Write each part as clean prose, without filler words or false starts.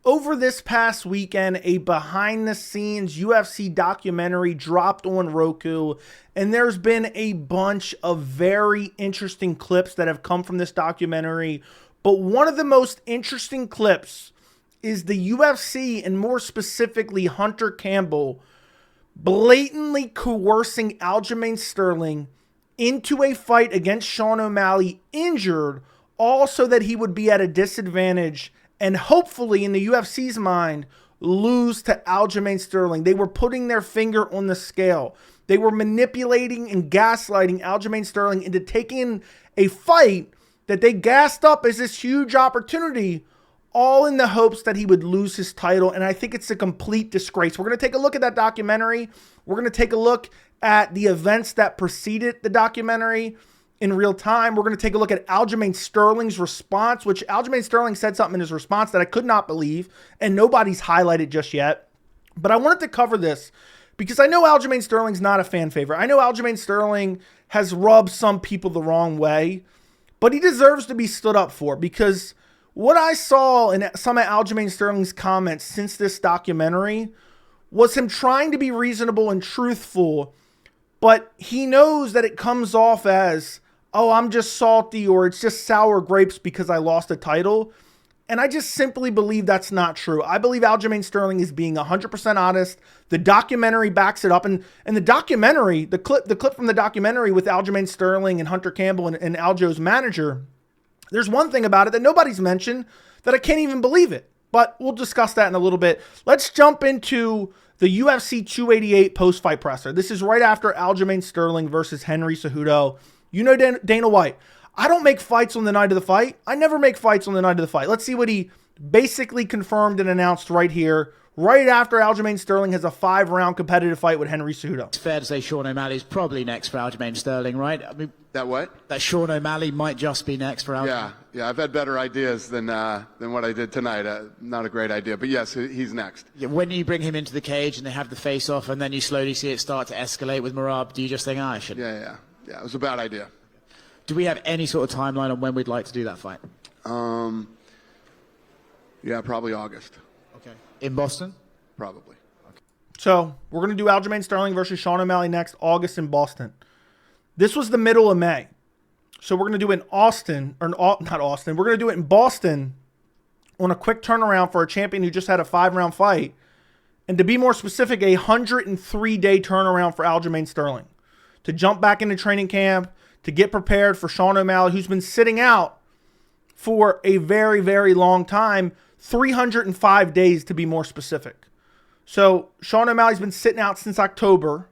Over this past weekend, a behind-the-scenes UFC documentary dropped on Roku, and there's been a bunch of very interesting clips that have come from this documentary. But one of the most interesting clips is the UFC, and more specifically Hunter Campbell, blatantly coercing Aljamain Sterling into a fight against Sean O'Malley injured, all so that he would be at a disadvantage and hopefully, in the UFC's mind, lose to Aljamain Sterling. They were putting their finger on the scale. They were manipulating and gaslighting Aljamain Sterling into taking a fight that they gassed up as this huge opportunity, all in the hopes that he would lose his title. And I think it's a complete disgrace. We're going to take a look at that documentary. We're going to take a look at the events that preceded the documentary in real time. We're going to take a look at Aljamain Sterling's response, which Aljamain Sterling said something in his response that I could not believe, and nobody's highlighted just yet. But I wanted to cover this because I know Aljamain Sterling's not a fan favorite. I know Aljamain Sterling has rubbed some people the wrong way, but he deserves to be stood up for, because what I saw in some of Aljamain Sterling's comments since this documentary was him trying to be reasonable and truthful, but he knows that it comes off as, oh, I'm just salty, or it's just sour grapes because I lost a title. And I just simply believe that's not true. I believe Aljamain Sterling is being 100% honest. The documentary backs it up. And the documentary, the clip from the documentary with Aljamain Sterling and Hunter Campbell and Aljo's manager, there's one thing about it that nobody's mentioned that I can't even believe it. But we'll discuss that in a little bit. Let's jump into the UFC 288 post-fight presser. This is right after Aljamain Sterling versus Henry Cejudo. You know Dana White. I don't make fights on the night of the fight. I never make fights on the night of the fight. Let's see what he basically confirmed and announced right here, right after Aljamain Sterling has a 5-round competitive fight with Henry Cejudo. It's fair to say Sean O'Malley's probably next for Aljamain Sterling, right? I mean, that what? That Sean O'Malley might just be next for Aljamain. Yeah. I've had better ideas than what I did tonight. Not a great idea, but yes, he's next. Yeah, when you bring him into the cage and they have the face-off, and then you slowly see it start to escalate with Merab, do you just think, I should? Yeah. It was a bad idea. Do we have any sort of timeline on when we'd like to do that fight? Yeah, probably August. Okay. In Boston? Probably. Okay. So we're going to do Aljamain Sterling versus Sean O'Malley next, August in Boston. This was the middle of May. So we're going to do it in Austin, or not Austin. We're going to do it in Boston on a quick turnaround for a champion who just had a 5-round fight. And to be more specific, a 103-day turnaround for Aljamain Sterling to jump back into training camp, to get prepared for Sean O'Malley, who's been sitting out for a very, very long time, 305 days to be more specific. So Sean O'Malley's been sitting out since October.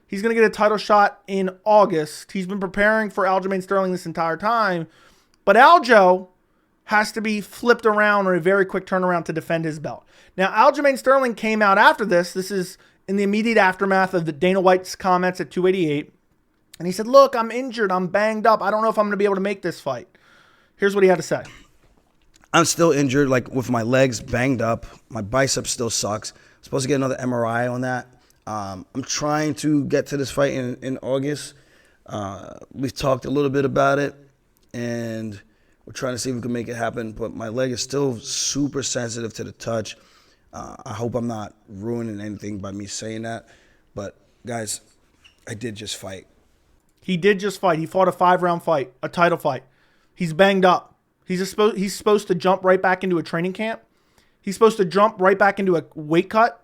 He's going to get a title shot in August. He's been preparing for Aljamain Sterling this entire time. But Aljo has to be flipped around or a very quick turnaround to defend his belt. Now, Aljamain Sterling came out after this. This is in the immediate aftermath of the Dana White's comments at 288. And he said, look, I'm injured. I'm banged up. I don't know if I'm going to be able to make this fight. Here's what he had to say. I'm still injured, like with my legs banged up. My bicep still sucks. I'm supposed to get another MRI on that. I'm trying to get to this fight in August. We've talked a little bit about it, and we're trying to see if we can make it happen. But my leg is still super sensitive to the touch. I hope I'm not ruining anything by me saying that. But, guys, I did just fight. He did just fight. He fought a 5-round fight, a title fight. He's banged up. He's supposed to jump right back into a training camp. He's supposed to jump right back into a weight cut.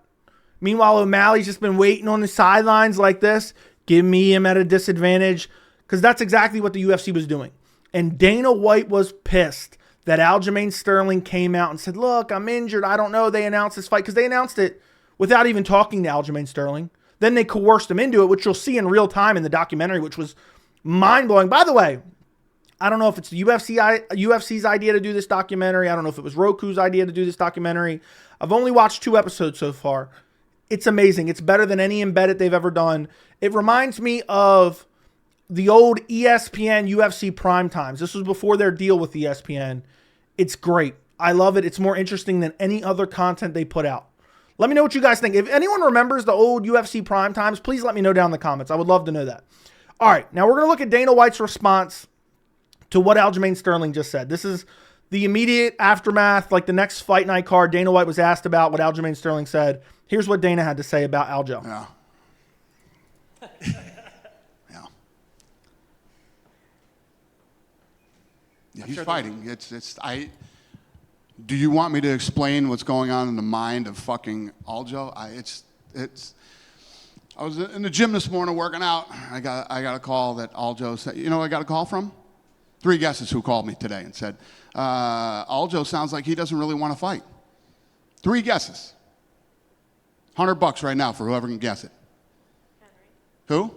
Meanwhile, O'Malley's just been waiting on the sidelines like this. Give me him at a disadvantage. Because that's exactly what the UFC was doing. And Dana White was pissed that Aljamain Sterling came out and said, look, I'm injured. I don't know. They announced this fight. Because they announced it without even talking to Aljamain Sterling. Then they coerced him into it, which you'll see in real time in the documentary, which was mind-blowing. By the way, I don't know if it's the UFC's idea to do this documentary. I don't know if it was Roku's idea to do this documentary. I've only watched 2 episodes so far. It's amazing. It's better than any embedded they've ever done. It reminds me of the old ESPN UFC prime times. This was before their deal with ESPN. It's great. I love it. It's more interesting than any other content they put out. Let me know what you guys think. If anyone remembers the old UFC prime times, please let me know down in the comments. I would love to know that. All right, now we're going to look at Dana White's response to what Aljamain Sterling just said. This is The immediate aftermath, like the next fight night card, Dana White was asked about what Aljamain Sterling said. Here's what Dana had to say about Aljo. Yeah. Yeah, he's fighting. Do you want me to explain what's going on in the mind of fucking Aljo? I was in the gym this morning working out. I got a call that Aljo said. You know who I got a call from? 3 guesses who called me today and said, Aljo sounds like he doesn't really want to fight. 3 guesses. $100 right now for whoever can guess it. Henry. Who?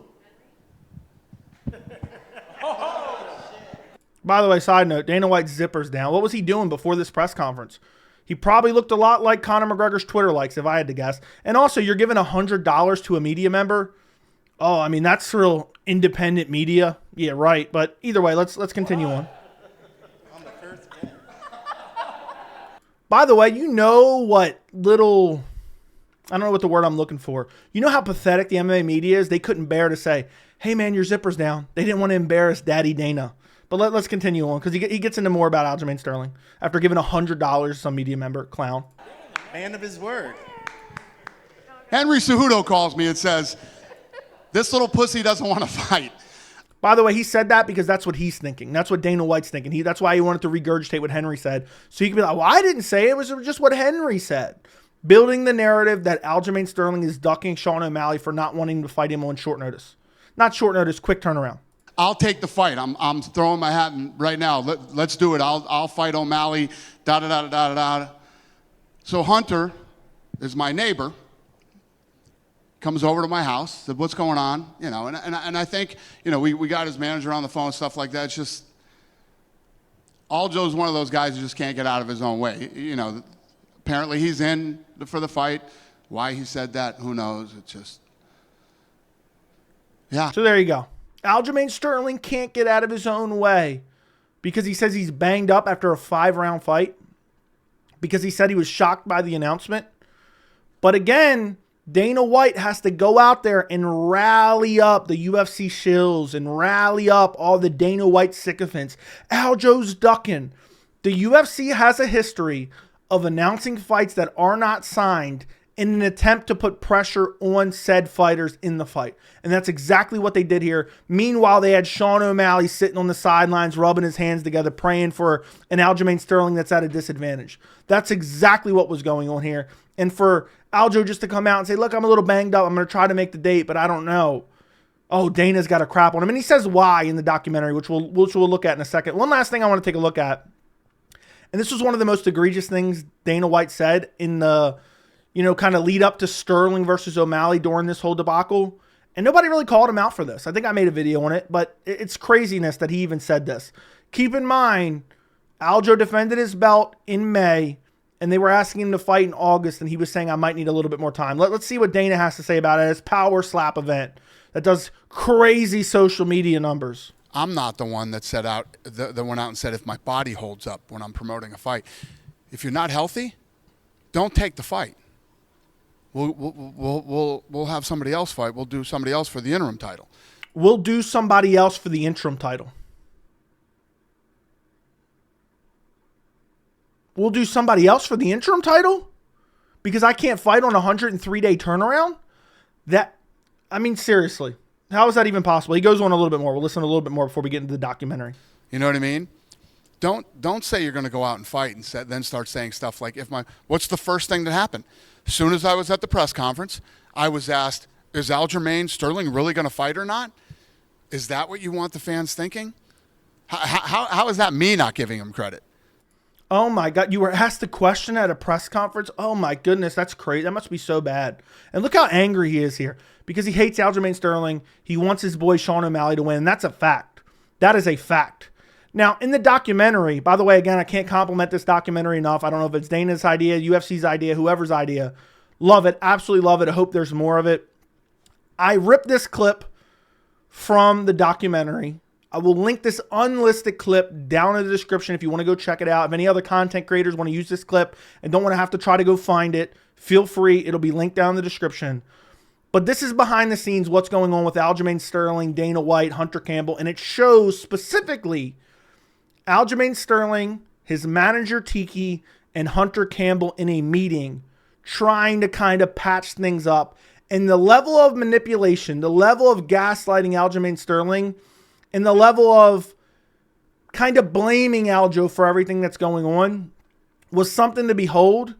By the way, side note, Dana White's zipper's down. What was he doing before this press conference? He probably looked a lot like Conor McGregor's Twitter likes, if I had to guess. And also, you're giving $100 to a media member. Oh, I mean, that's real independent media. Yeah, right. But either way, let's continue on. By the way, you know what little... I don't know what the word I'm looking for. You know how pathetic the MMA media is? They couldn't bear to say, hey, man, your zipper's down. They didn't want to embarrass Daddy Dana. But let's continue on, because he gets into more about Aljamain Sterling after giving $100 to some media member, clown. Man of his word. Henry Cejudo calls me and says, this little pussy doesn't want to fight. By the way, he said that because that's what he's thinking. That's what Dana White's thinking. That's why he wanted to regurgitate what Henry said. So he could be like, well, I didn't say it. It was just what Henry said. Building the narrative that Aljamain Sterling is ducking Sean O'Malley for not wanting to fight him on short notice. Not short notice, quick turnaround. I'll take the fight. I'm throwing my hat in right now. Let's do it. I'll fight O'Malley. Da da da da da da. So Hunter is my neighbor. Comes over to my house. Said, "What's going on?" You know, and I think we got his manager on the phone, stuff like that. It's just Aljo's one of those guys who just can't get out of his own way. You know, apparently he's in for the fight. Why he said that, who knows? It's just yeah. So there you go. Aljamain Sterling can't get out of his own way because he says he's banged up after a 5-round fight, because he said he was shocked by the announcement. But again, Dana White has to go out there and rally up the UFC shills and rally up all the Dana White sycophants. Aljo's ducking. The UFC has a history of announcing fights that are not signed in an attempt to put pressure on said fighters in the fight. And that's exactly what they did here. Meanwhile, they had Sean O'Malley sitting on the sidelines, rubbing his hands together, praying for an Aljamain Sterling that's at a disadvantage. That's exactly what was going on here. And for Aljo just to come out and say, look, I'm a little banged up. I'm going to try to make the date, but I don't know. Oh, Dana's got a crap on him. And he says why in the documentary, which we'll look at in a second. One last thing I want to take a look at. And this was one of the most egregious things Dana White said in the kind of lead up to Sterling versus O'Malley during this whole debacle. And nobody really called him out for this. I think I made a video on it, but it's craziness that he even said this. Keep in mind, Aljo defended his belt in May, and they were asking him to fight in August, and he was saying, I might need a little bit more time. Let's see what Dana has to say about it. His power slap event that does crazy social media numbers. I'm not the one that that went out and said if my body holds up when I'm promoting a fight. If you're not healthy, don't take the fight. We'll have somebody else fight. We'll do somebody else for the interim title. We'll do somebody else for the interim title. We'll do somebody else for the interim title? Because I can't fight on a 103-day turnaround? Seriously. How is that even possible? He goes on a little bit more. We'll listen a little bit more before we get into the documentary. You know what I mean? Don't say you're going to go out and fight and then start saying stuff like, what's the first thing that happened? As soon as I was at the press conference, I was asked, is Aljamain Sterling really going to fight or not? Is that what you want the fans thinking? How is that me not giving him credit? Oh my God, you were asked the question at a press conference? Oh my goodness, that's crazy. That must be so bad. And look how angry he is here because he hates Aljamain Sterling. He wants his boy Sean O'Malley to win. And that's a fact. That is a fact. Now, in the documentary, by the way, again, I can't compliment this documentary enough. I don't know if it's Dana's idea, UFC's idea, whoever's idea. Love it. Absolutely love it. I hope there's more of it. I ripped this clip from the documentary. I will link this unlisted clip down in the description if you want to go check it out. If any other content creators want to use this clip and don't want to have to try to go find it, feel free. It'll be linked down in the description. But this is behind the scenes what's going on with Aljamain Sterling, Dana White, Hunter Campbell, and it shows specifically Aljamain Sterling, his manager Tiki and Hunter Campbell in a meeting trying to kind of patch things up. And the level of manipulation, the level of gaslighting Aljamain Sterling, and the level of kind of blaming Aljo for everything that's going on was something to behold.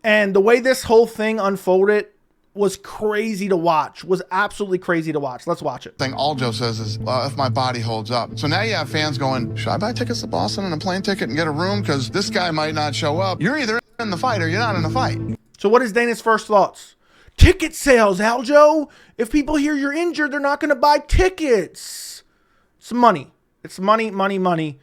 And the way this whole thing unfolded was crazy to watch, was absolutely crazy to watch. Let's watch it. Thing Aljo says is, if my body holds up. So now you have fans going, should I buy tickets to Boston and a plane ticket and get a room? Because this guy might not show up. You're either in the fight or you're not in the fight. So what is Dana's first thoughts? Ticket sales, Aljo. If people hear you're injured, they're not going to buy tickets. It's money. It's money, money, money.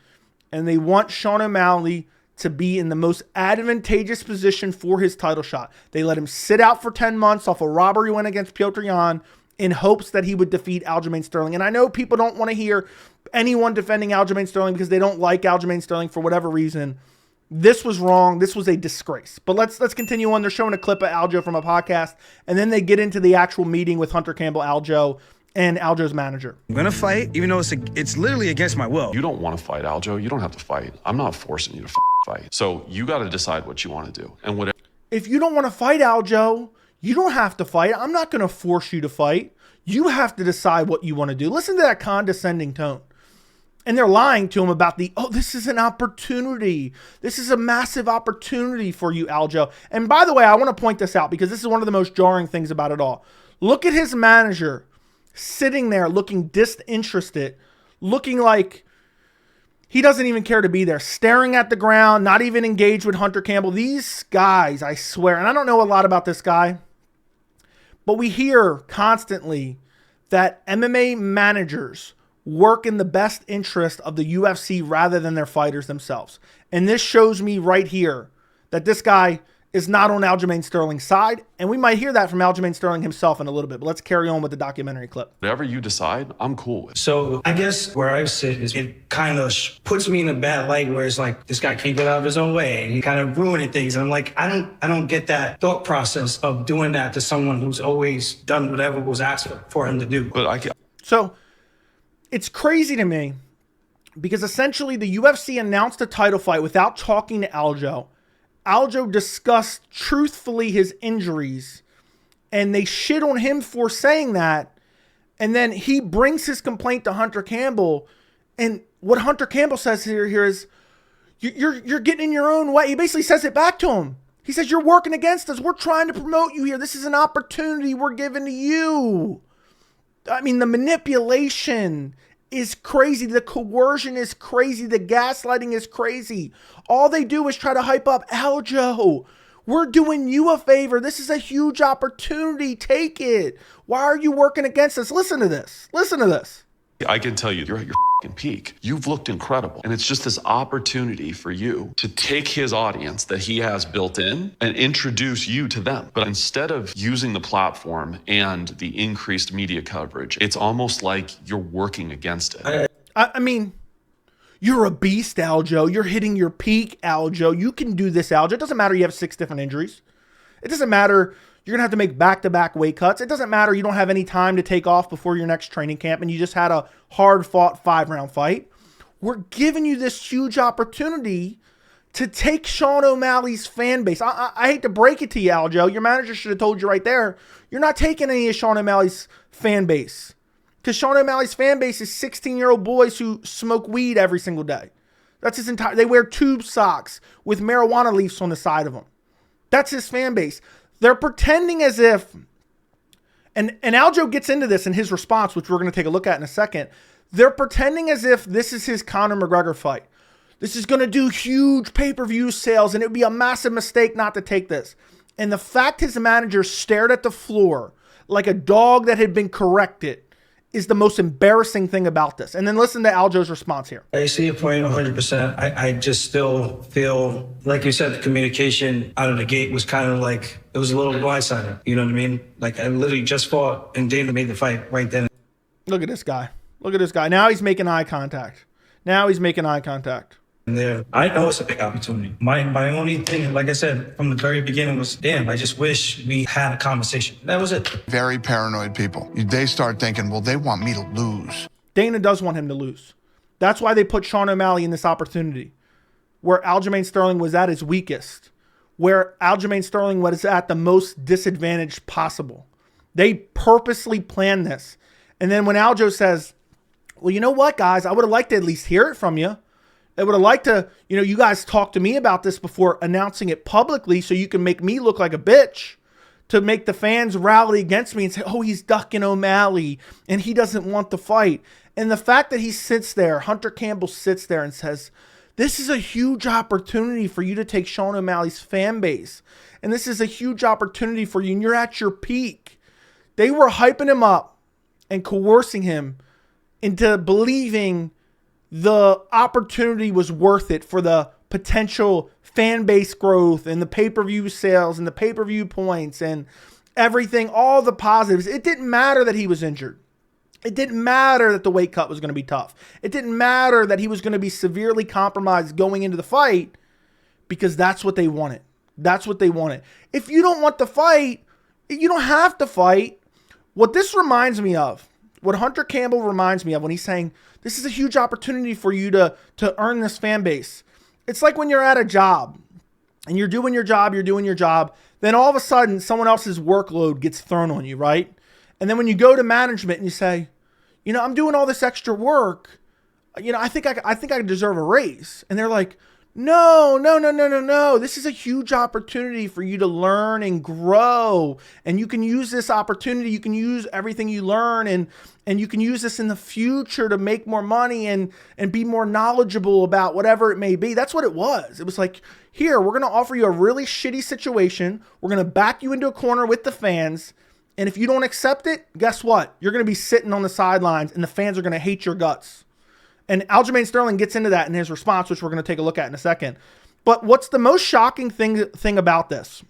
And they want Sean O'Malley to be in the most advantageous position for his title shot. They let him sit out for 10 months off a robbery win against Petr Yan in hopes that he would defeat Aljamain Sterling. And I know people don't want to hear anyone defending Aljamain Sterling because they don't like Aljamain Sterling for whatever reason. This was wrong. This was a disgrace. But let's continue on. They're showing a clip of Aljo from a podcast, and then they get into the actual meeting with Hunter Campbell, Aljo, and Aljo's manager. I'm gonna fight, even though it's literally against my will. You don't want to fight, Aljo. You don't have to fight. I'm not forcing you to fight. So you got to decide what you want to do. And whatever. If you don't want to fight, Aljo, you don't have to fight. I'm not going to force you to fight. You have to decide what you want to do. Listen to that condescending tone. And they're lying to him about this is an opportunity. This is a massive opportunity for you, Aljo. And by the way, I want to point this out because this is one of the most jarring things about it all. Look at his manager sitting there looking disinterested, looking like he doesn't even care to be there, staring at the ground, not even engaged with Hunter Campbell. These guys, I swear, and I don't know a lot about this guy, but we hear constantly that MMA managers work in the best interest of the UFC rather than their fighters themselves. And this shows me right here that this guy is not on Aljamain Sterling's side, and we might hear that from Aljamain Sterling himself in a little bit, but let's carry on with the documentary clip. Whatever you decide, I'm cool with. So I guess where I sit is it kind of puts me in a bad light where it's like, this guy can't get out of his own way and he kind of ruining things. And I'm like, I don't get that thought process of doing that to someone who's always done whatever was asked for him to do. But I can. So it's crazy to me because essentially the UFC announced a title fight without talking to Aljo. Aljo discussed truthfully his injuries, and they shit on him for saying that. And then he brings his complaint to Hunter Campbell, and what Hunter Campbell says here is, you're getting in your own way. He basically says it back to him. He says, you're working against us. We're trying to promote you here. This is an opportunity we're giving to you. I mean, the manipulation is crazy. The coercion is crazy. The gaslighting is crazy. All they do is try to hype up Aljo. We're doing you a favor. This is a huge opportunity. Take it. Why are you working against us? Listen to this. Listen to this. I can tell you, you're at your peak. You've looked incredible. And it's just this opportunity for you to take his audience that he has built in and introduce you to them. But instead of using the platform and the increased media coverage, it's almost like you're working against it. I mean, you're a beast, Aljo. You're hitting your peak, Aljo. You can do this, Aljo. It doesn't matter you have 6 different injuries. It doesn't matter you're going to have to make back-to-back weight cuts. It doesn't matter you don't have any time to take off before your next training camp and you just had a hard-fought 5-round fight. We're giving you this huge opportunity to take Sean O'Malley's fan base. I hate to break it to you, Aljo. Your manager should have told you right there. You're not taking any of Sean O'Malley's fan base. Because Sean O'Malley's fan base is 16-year-old boys who smoke weed every single day. That's his entire... They wear tube socks with marijuana leaves on the side of them. That's his fan base. They're pretending as if... And Aljo gets into this in his response, which we're going to take a look at in a second. They're pretending as if this is his Conor McGregor fight. This is going to do huge pay-per-view sales, and it would be a massive mistake not to take this. And the fact his manager stared at the floor like a dog that had been corrected is the most embarrassing thing about this. And then listen to Aljo's response here. I see your point 100%. I just still feel, like you said, the communication out of the gate was kind of like, it was a little blindsided. You know what I mean? Like, I literally just fought, and Dana made the fight right then. Look at this guy. Look at this guy. Now he's making eye contact. Now he's making eye contact. There, I know it's a big opportunity. My only thing, like I said, from the very beginning was, damn, I just wish we had a conversation. That was it. Very paranoid people. They start thinking, well, they want me to lose. Dana does want him to lose. That's why they put Sean O'Malley in this opportunity. where Aljamain Sterling was at his weakest, where Aljamain Sterling was at the most disadvantaged possible. They purposely planned this. And then when Aljo says, well, you know what, guys, I would have liked to at least hear it from you. I would have liked to, you guys talk to me about this before announcing it publicly so you can make me look like a bitch, to make the fans rally against me and say, oh, he's ducking O'Malley and he doesn't want the fight. And the fact that he sits there, Hunter Campbell sits there and says, this is a huge opportunity for you to take Sean O'Malley's fan base. And this is a huge opportunity for you, and you're at your peak. They were hyping him up and coercing him into believing the opportunity was worth it for the potential fan base growth and the pay-per-view sales and the pay-per-view points and everything, all the positives. It didn't matter that he was injured. It didn't matter that the weight cut was going to be tough. It didn't matter that he was going to be severely compromised going into the fight, because that's what they wanted. That's what they wanted. If you don't want the fight, you don't have to fight. What this reminds me of, what Hunter Campbell reminds me of when he's saying, this is a huge opportunity for you to earn this fan base. It's like when you're at a job and you're doing your job, then all of a sudden someone else's workload gets thrown on you, right? And then when you go to management and you say, I'm doing all this extra work, I think I deserve a raise. And they're like, no. This is a huge opportunity for you to learn and grow. And you can use this opportunity. You can use everything you learn and you can use this in the future to make more money and be more knowledgeable about whatever it may be. That's what it was. It was like, here, we're going to offer you a really shitty situation. We're going to back you into a corner with the fans. And if you don't accept it, guess what? You're going to be sitting on the sidelines and the fans are going to hate your guts. And Aljamain Sterling gets into that in his response, which we're going to take a look at in a second. But what's the most shocking thing about this?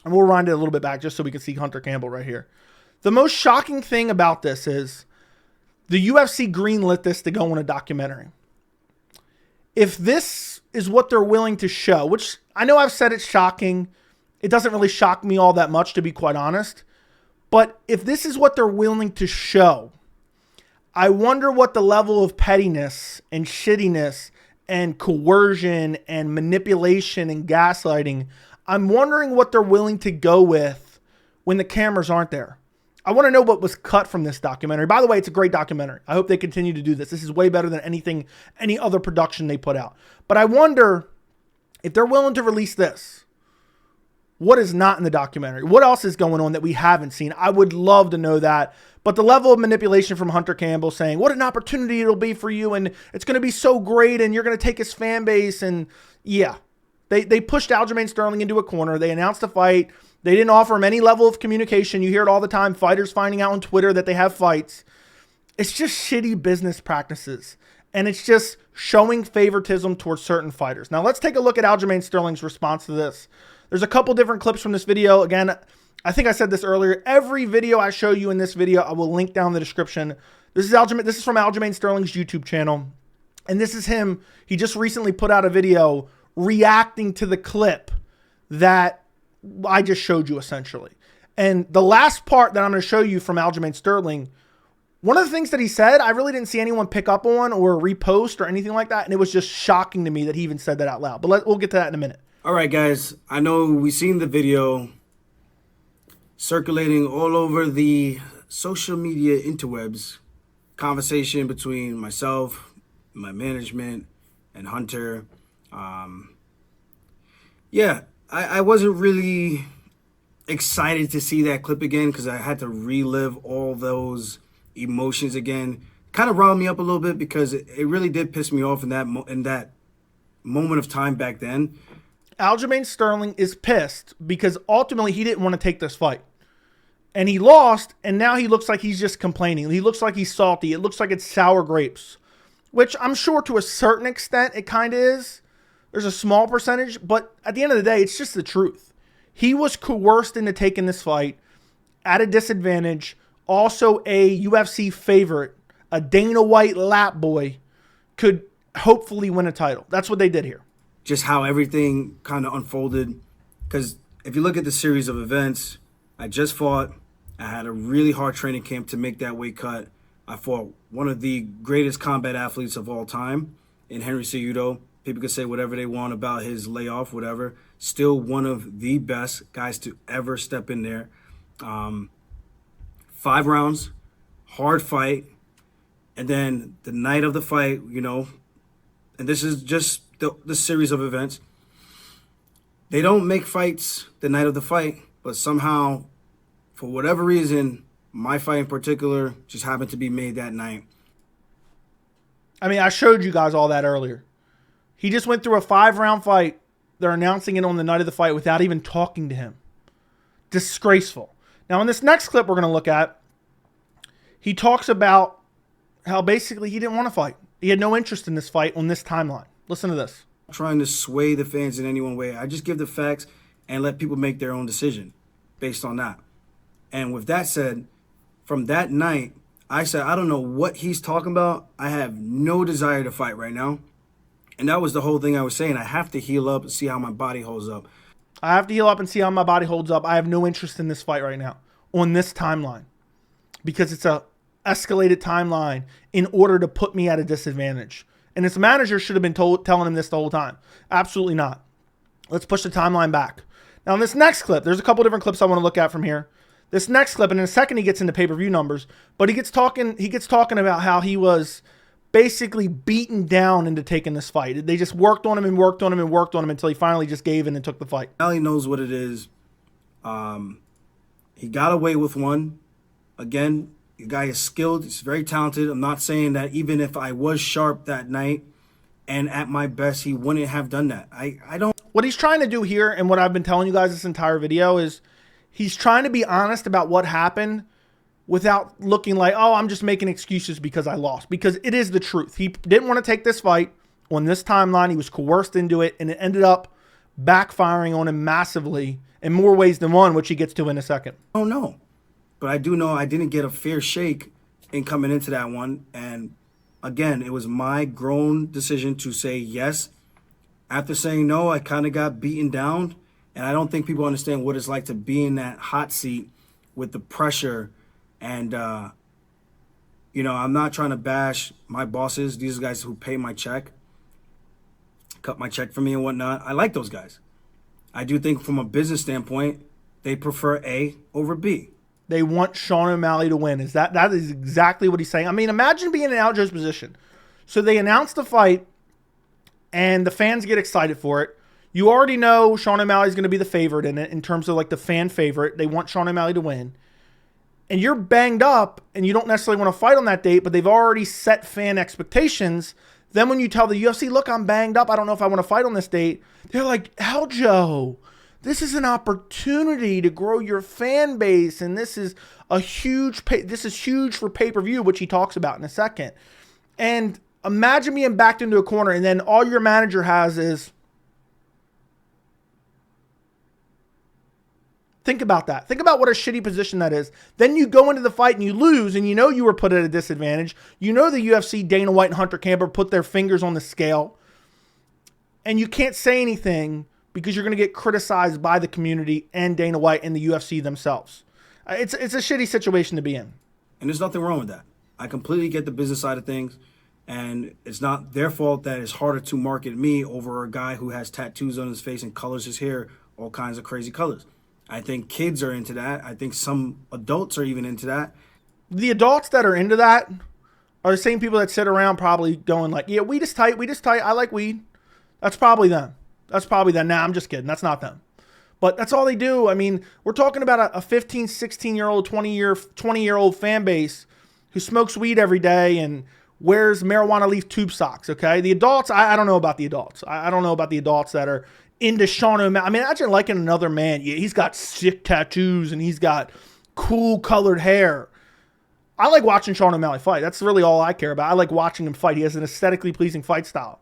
And we'll rewind it a little bit back just so we can see Hunter Campbell right here. The most shocking thing about this is the UFC greenlit this to go on a documentary. If this is what they're willing to show, which I know I've said it's shocking, it doesn't really shock me all that much, to be quite honest. But if this is what they're willing to show, I wonder what the level of pettiness and shittiness and coercion and manipulation and gaslighting, I'm wondering what they're willing to go with when the cameras aren't there. I want to know what was cut from this documentary. By the way, it's a great documentary. I hope they continue to do this. This is way better than any other production they put out. But I wonder if they're willing to release this. What is not in the documentary? What else is going on that we haven't seen? I would love to know that. But the level of manipulation from Hunter Campbell saying, what an opportunity it'll be for you, and it's going to be so great, and you're going to take his fan base, and yeah. They pushed Aljamain Sterling into a corner. They announced a fight. They didn't offer him any level of communication. You hear it all the time, fighters finding out on Twitter that they have fights. It's just shitty business practices. And it's just showing favoritism towards certain fighters. Now let's take a look at Aljamain Sterling's response to this. There's a couple different clips from this video. Again, I think I said this earlier. Every video I show you in this video, I will link down in the description. This is from Aljamain Sterling's YouTube channel. And this is him. He just recently put out a video reacting to the clip that I just showed you, essentially. And the last part that I'm going to show you from Aljamain Sterling, one of the things that he said, I really didn't see anyone pick up on or repost or anything like that. And it was just shocking to me that he even said that out loud. But we'll get to that in a minute. All right, guys, I know we've seen the video circulating all over the social media interwebs, conversation between myself, my management, and Hunter. I wasn't really excited to see that clip again because I had to relive all those emotions again. Kind of riled me up a little bit because it really did piss me off in that moment of time back then. Aljamain Sterling is pissed because ultimately he didn't want to take this fight. And he lost, and now he looks like he's just complaining. He looks like he's salty. It looks like it's sour grapes, which I'm sure to a certain extent it kind of is. There's a small percentage, but at the end of the day, it's just the truth. He was coerced into taking this fight at a disadvantage. Also a UFC favorite, a Dana White lap boy, could hopefully win a title. That's what they did here. Just how everything kind of unfolded. Because if you look at the series of events, I just fought. I had a really hard training camp to make that weight cut. I fought one of the greatest combat athletes of all time in Henry Cejudo. People can say whatever they want about his layoff, whatever. Still one of the best guys to ever step in there. 5 rounds, hard fight. And then the night of the fight, and this is just the series of events. They don't make fights the night of the fight, but somehow, for whatever reason, my fight in particular just happened to be made that night. I mean, I showed you guys all that earlier. He just went through a 5-round fight. They're announcing it on the night of the fight without even talking to him. Disgraceful. Now, in this next clip we're going to look at, he talks about how basically he didn't want to fight. He had no interest in this fight on this timeline. Listen to this. I'm trying to sway the fans in any one way. I just give the facts and let people make their own decision based on that. And with that said, from that night, I said, I don't know what he's talking about. I have no desire to fight right now. And that was the whole thing I was saying. I have to heal up and see how my body holds up. I have to heal up and see how my body holds up. I have no interest in this fight right now on this timeline because it's a escalated timeline in order to put me at a disadvantage. And his manager should have been telling him this the whole time. Absolutely not. Let's push the timeline back. Now, in this next clip, there's a couple different clips I want to look at from here. This next clip, and in a second he gets into pay-per-view numbers, but he gets talking about how he was basically beaten down into taking this fight. They just worked on him and worked on him and worked on him until he finally just gave in and took the fight. He knows what it is. He got away with one. Again, the guy is skilled. He's very talented. I'm not saying that even if I was sharp that night and at my best, he wouldn't have done that. I don't. What he's trying to do here, and what I've been telling you guys this entire video, is he's trying to be honest about what happened without looking like, oh, I'm just making excuses because I lost. Because it is the truth. He didn't want to take this fight on this timeline. He was coerced into it, and it ended up backfiring on him massively in more ways than one, which he gets to in a second. I don't know. But I do know I didn't get a fair shake in coming into that one. And again, it was my grown decision to say yes. After saying no, I kind of got beaten down. And I don't think people understand what it's like to be in that hot seat with the pressure. And, I'm not trying to bash my bosses. These guys who pay my check, cut my check for me and whatnot. I like those guys. I do think from a business standpoint, they prefer A over B. They want Sean O'Malley to win. That is exactly what he's saying. I mean, imagine being in Aljo's position. So they announce the fight, and the fans get excited for it. You already know Sean O'Malley is going to be the favorite in it in terms of like the fan favorite. They want Sean O'Malley to win. And you're banged up, and you don't necessarily want to fight on that date, but they've already set fan expectations. Then when you tell the UFC, look, I'm banged up, I don't know if I want to fight on this date, they're like, Aljo, this is an opportunity to grow your fan base, and this is huge for pay-per-view, which he talks about in a second. And imagine being backed into a corner, and then all your manager has is, think about that. Think about what a shitty position that is. Then you go into the fight and you lose, and you know you were put at a disadvantage. You know the UFC, Dana White and Hunter Campbell put their fingers on the scale, and you can't say anything because you're going to get criticized by the community and Dana White and the UFC themselves. It's a shitty situation to be in. And there's nothing wrong with that. I completely get the business side of things, and it's not their fault that it's harder to market me over a guy who has tattoos on his face and colors his hair all kinds of crazy colors. I think kids are into that. I think some adults are even into that. The adults that are into that are the same people that sit around probably going like, yeah, weed is tight. I like weed. That's probably them. Nah, I'm just kidding. That's not them. But that's all they do. I mean, we're talking about a 15, 16-year-old, 20-year-old fan base who smokes weed every day and wears marijuana leaf tube socks, okay? The adults, I don't know about the adults. I don't know about the adults that are into Sean O'Malley. I mean, imagine liking another man. Yeah, he's got sick tattoos and he's got cool colored hair. I like watching Sean O'Malley fight. That's really all I care about. I like watching him fight. He has an aesthetically pleasing fight style.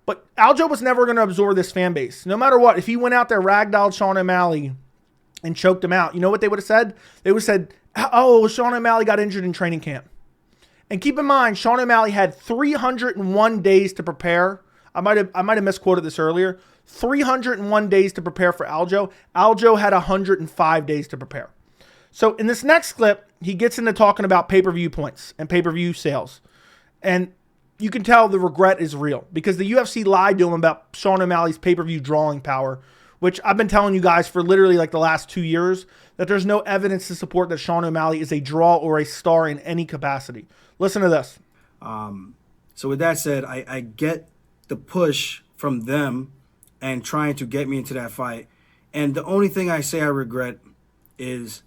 But Aljo was never going to absorb this fan base. No matter what, if he went out there, ragdolled Sean O'Malley and choked him out, you know what they would have said? They would have said, oh, Sean O'Malley got injured in training camp. And keep in mind, Sean O'Malley had 301 days to prepare. I might have misquoted this earlier. 301 days to prepare for Aljo. Aljo had 105 days to prepare. So in this next clip, he gets into talking about pay-per-view points and pay-per-view sales. And you can tell the regret is real because the UFC lied to him about Sean O'Malley's pay-per-view drawing power, which I've been telling you guys for literally like the last 2 years that there's no evidence to support that Sean O'Malley is a draw or a star in any capacity. Listen to this. So with that said, I get the push from them and trying to get me into that fight. And the only thing I say I regret is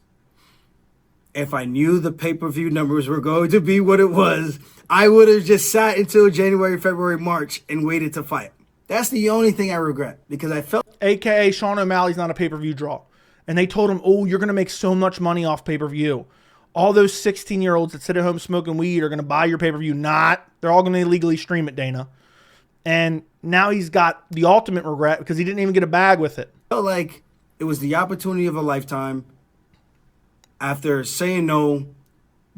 if I knew the pay-per-view numbers were going to be what it was, I would have just sat until January, February, March and waited to fight. That's the only thing I regret because I felt... AKA Sean O'Malley's not a pay-per-view draw. And they told him, oh, you're going to make so much money off pay-per-view. All those 16-year-olds that sit at home smoking weed are going to buy your pay-per-view. Not. They're all going to illegally stream it, Dana. And now he's got the ultimate regret because he didn't even get a bag with it. Felt like it was the opportunity of a lifetime. After saying no,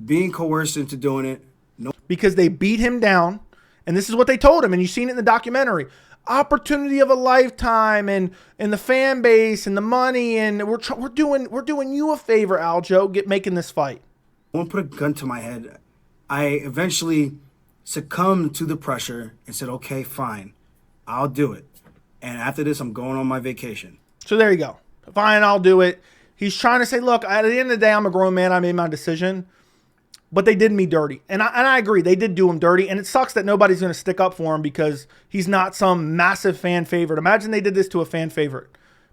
being coerced into doing it. No. Because they beat him down. And this is what they told him. And you've seen it in the documentary. Opportunity of a lifetime and the fan base and the money. And we're doing you a favor, Aljo, making this fight. I won't put a gun to my head. I eventually succumbed to the pressure and said, okay, fine, I'll do it. And after this, I'm going on my vacation. So there you go. Fine, I'll do it. He's trying to say, look, at the end of the day, I'm a grown man. I made my decision. But they did me dirty. And I agree. They did do him dirty. And it sucks that nobody's going to stick up for him because he's not some massive fan favorite. Imagine they did this to a fan favorite.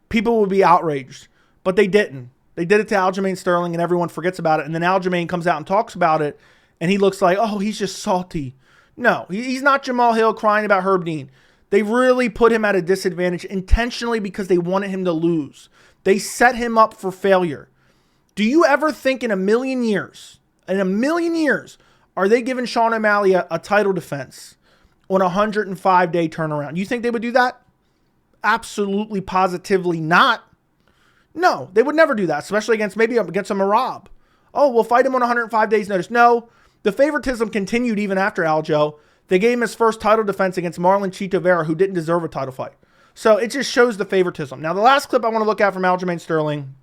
People would be outraged. But they didn't. They did it to Aljamain Sterling and everyone forgets about it. And then Aljamain comes out and talks about it. And he looks like, oh, he's just salty. No, he's not Jamal Hill crying about Herb Dean. They really put him at a disadvantage intentionally because they wanted him to lose. They set him up for failure. Do you ever think in a million years, are they giving Sean O'Malley a title defense on a 105-day turnaround? You think they would do that? Absolutely, positively not. No, they would never do that, especially against a Marab. Oh, we'll fight him on 105 days notice. No, the favoritism continued even after Aljo. They gave him his first title defense against Marlon Chito Vera, who didn't deserve a title fight. So it just shows the favoritism. Now, the last clip I want to look at from Aljamain Sterling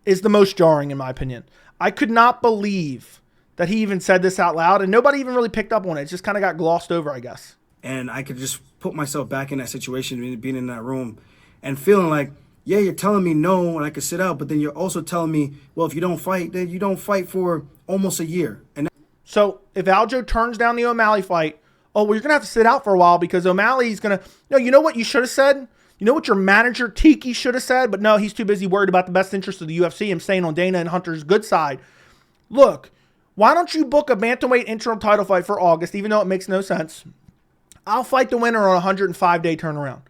is the most jarring, in my opinion. I could not believe that he even said this out loud, and nobody even really picked up on it. It just kind of got glossed over, I guess. And I could just put myself back in that situation, being in that room, and feeling like, yeah, you're telling me no, and I could sit out, but then you're also telling me, well, if you don't fight, then you don't fight for almost a year. So if Aljo turns down the O'Malley fight, oh, well, you're going to have to sit out for a while because O'Malley's going to... No, you know what you should have said? You know what your manager, Tiki, should have said? But no, he's too busy worried about the best interest of the UFC. I'm staying on Dana and Hunter's good side. Look, why don't you book a bantamweight interim title fight for August, even though it makes no sense? I'll fight the winner on a 105-day turnaround.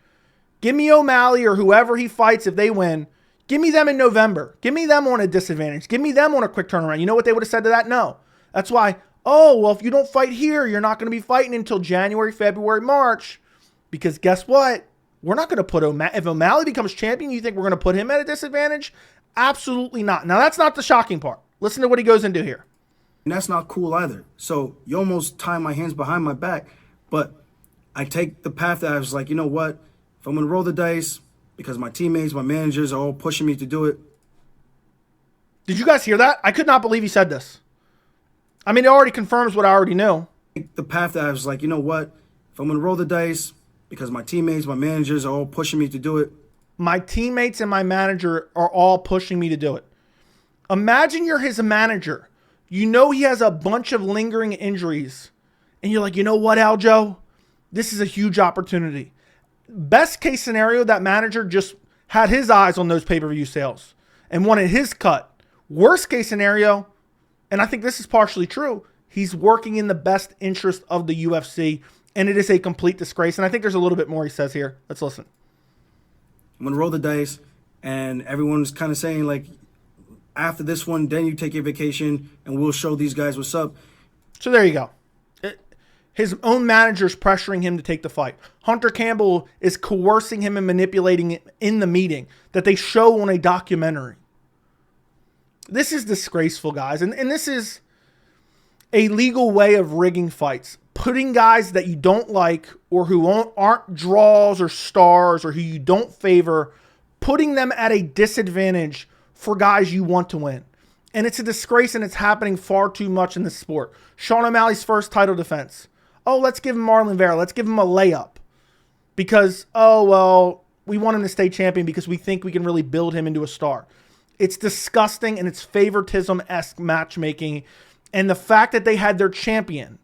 Give me O'Malley or whoever he fights if they win. Give me them in November. Give me them on a disadvantage. Give me them on a quick turnaround. You know what they would have said to that? No. That's why... Oh, well, if you don't fight here, you're not going to be fighting until January, February, March. Because guess what? We're not going to put O'Malley... If O'Malley becomes champion, you think we're going to put him at a disadvantage? Absolutely not. Now, that's not the shocking part. Listen to what he goes into here. And that's not cool either. So you almost tie my hands behind my back. But I take the path that I was like, you know what? If I'm going to roll the dice, because my teammates, my managers are all pushing me to do it. Did you guys hear that? I could not believe he said this. I mean, it already confirms what I already knew. The path that I was like, you know what? If I'm going to roll the dice, because my teammates, my managers are all pushing me to do it. My teammates and my manager are all pushing me to do it. Imagine you're his manager. You know he has a bunch of lingering injuries. And you're like, you know what, Aljo? This is a huge opportunity. Best case scenario, that manager just had his eyes on those pay-per-view sales and wanted his cut. Worst case scenario, and I think this is partially true, he's working in the best interest of the UFC, and it is a complete disgrace. And I think there's a little bit more he says here. Let's listen. I'm going to roll the dice, and everyone's kind of saying, like, after this one, then you take your vacation, and we'll show these guys what's up. So there you go. His own manager's pressuring him to take the fight. Hunter Campbell is coercing him and manipulating it in the meeting that they show on a documentary. This is disgraceful, guys. And this is a legal way of rigging fights. Putting guys that you don't like or who aren't draws or stars or who you don't favor, putting them at a disadvantage for guys you want to win. And it's a disgrace, and it's happening far too much in this sport. Sean O'Malley's first title defense. oh, let's give him Marlon Vera. Let's give him a layup. Because, oh, well, we want him to stay champion because we think we can really build him into a star. It's disgusting, and it's favoritism-esque matchmaking. And the fact that they had their champion,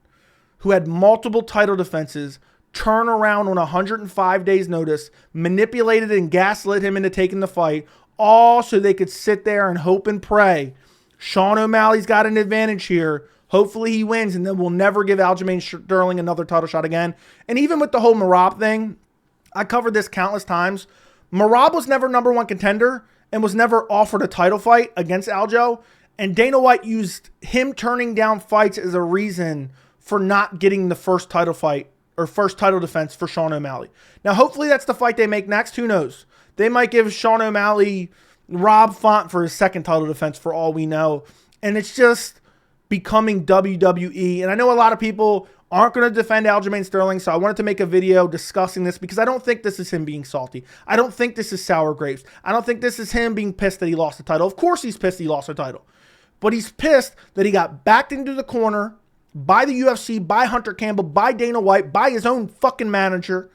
who had multiple title defenses, turn around on 105 days notice, manipulated and gaslit him into taking the fight, all so they could sit there and hope and pray. Sean O'Malley's got an advantage here. Hopefully he wins, and then we'll never give Aljamain Sterling another title shot again. And even with the whole Merab thing, I covered this countless times. Merab was never #1 contender and was never offered a title fight against Aljo. And Dana White used him turning down fights as a reason for not getting the first title fight or first title defense for Sean O'Malley. Now, hopefully that's the fight they make next. Who knows? They might give Sean O'Malley Rob Font for his second title defense for all we know. And it's just becoming WWE. And I know a lot of people aren't going to defend Aljamain Sterling, so I wanted to make a video discussing this because I don't think this is him being salty. I don't think this is sour grapes. I don't think this is him being pissed that he lost the title. Of course he's pissed he lost the title. But he's pissed that he got backed into the corner by the UFC, by Hunter Campbell, by Dana White, by his own fucking manager,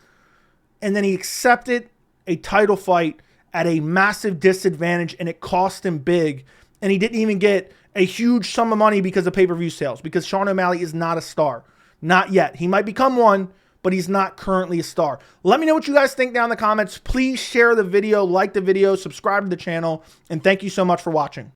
and then he accepted a title fight at a massive disadvantage, and it cost him big, and he didn't even get a huge sum of money because of pay-per-view sales, because Sean O'Malley is not a star. Not yet. He might become one, but he's not currently a star. Let me know what you guys think down in the comments. Please share the video, like the video, subscribe to the channel, and thank you so much for watching.